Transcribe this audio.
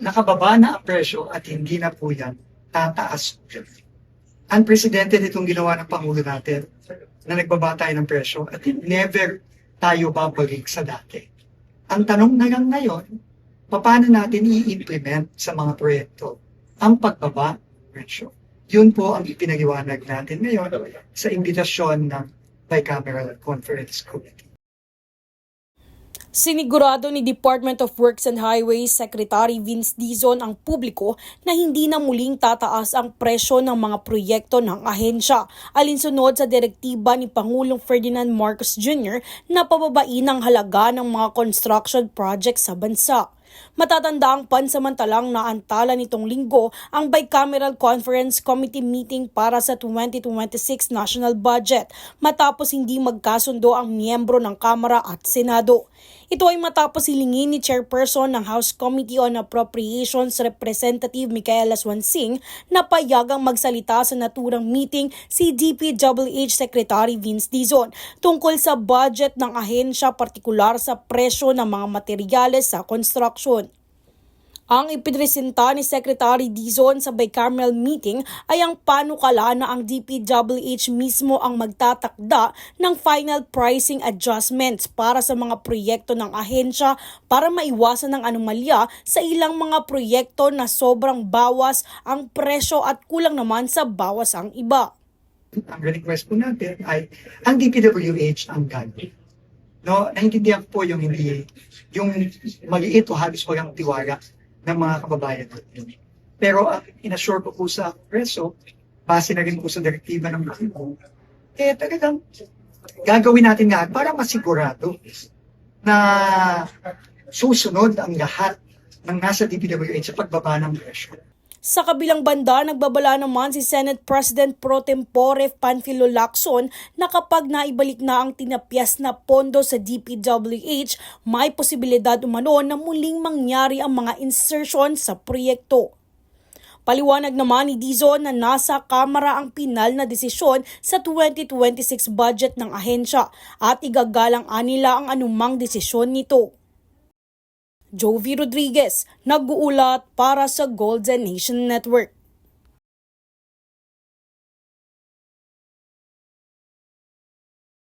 nakababa na ang presyo at hindi na po yan tataas. Unprecedented itong ginawa ng Pangulo natin na nagbaba tayo ng presyo at never tayo babalik sa dati. Ang tanong na lang ngayon, paano natin i-implement sa mga proyekto ang pagbaba ng presyo? Yun po ang ipinaliwanag natin ngayon sa imbitasyon ng Bicameral Conference Committee. Sinigurado ni Department of Works and Highways Secretary Vince Dizon ang publiko na hindi na muling tataas ang presyo ng mga proyekto ng ahensya, alinsunod sa direktiba ni Pangulong Ferdinand Marcos Jr. na pababain ang halaga ng mga construction projects sa bansa. Matatanda ang pansamantalang naantala nitong linggo ang Bicameral Conference Committee meeting para sa 2026 national budget matapos hindi magkasundo ang miyembro ng Kamara at Senado. Ito ay matapos hilingin ni Chairperson ng House Committee on Appropriations Representative Micaela Swansing na payagang magsalita sa naturang meeting si DPWH Secretary Vince Dizon tungkol sa budget ng ahensya, partikular sa presyo ng mga materyales sa construction. Ang ipinresenta ni Secretary Dizon sa bicameral meeting ay ang panukala na ang DPWH mismo ang magtatakda ng final pricing adjustments para sa mga proyekto ng ahensya para maiwasan ang anomalya sa ilang mga proyekto na sobrang bawas ang presyo at kulang naman sa bawas ang iba. Ang request po natin ay ang DPWH ang guide. No, naintindihan po yung maliit o halos walang tiwala ng mga kababayan natin. Pero inassure po sa preso, base na rin po sa direktiba ng Pangulo, talagang gagawin natin lahat para masigurado na susunod ang lahat ng nasa DPWH sa pagbaba ng presyo. Sa kabilang banda, nagbabala naman si Senate President Pro Tempore Panfilo Lacson na kapag naibalik na ang tinapyas na pondo sa DPWH, may posibilidad umano na muling mangyari ang mga insertion sa proyekto. Paliwanag naman ni Dizon na nasa Kamara ang pinal na desisyon sa 2026 budget ng ahensya at igagalang nila ang anumang desisyon nito. Jovi Rodriguez, nag-uulat para sa Golden Nation Network.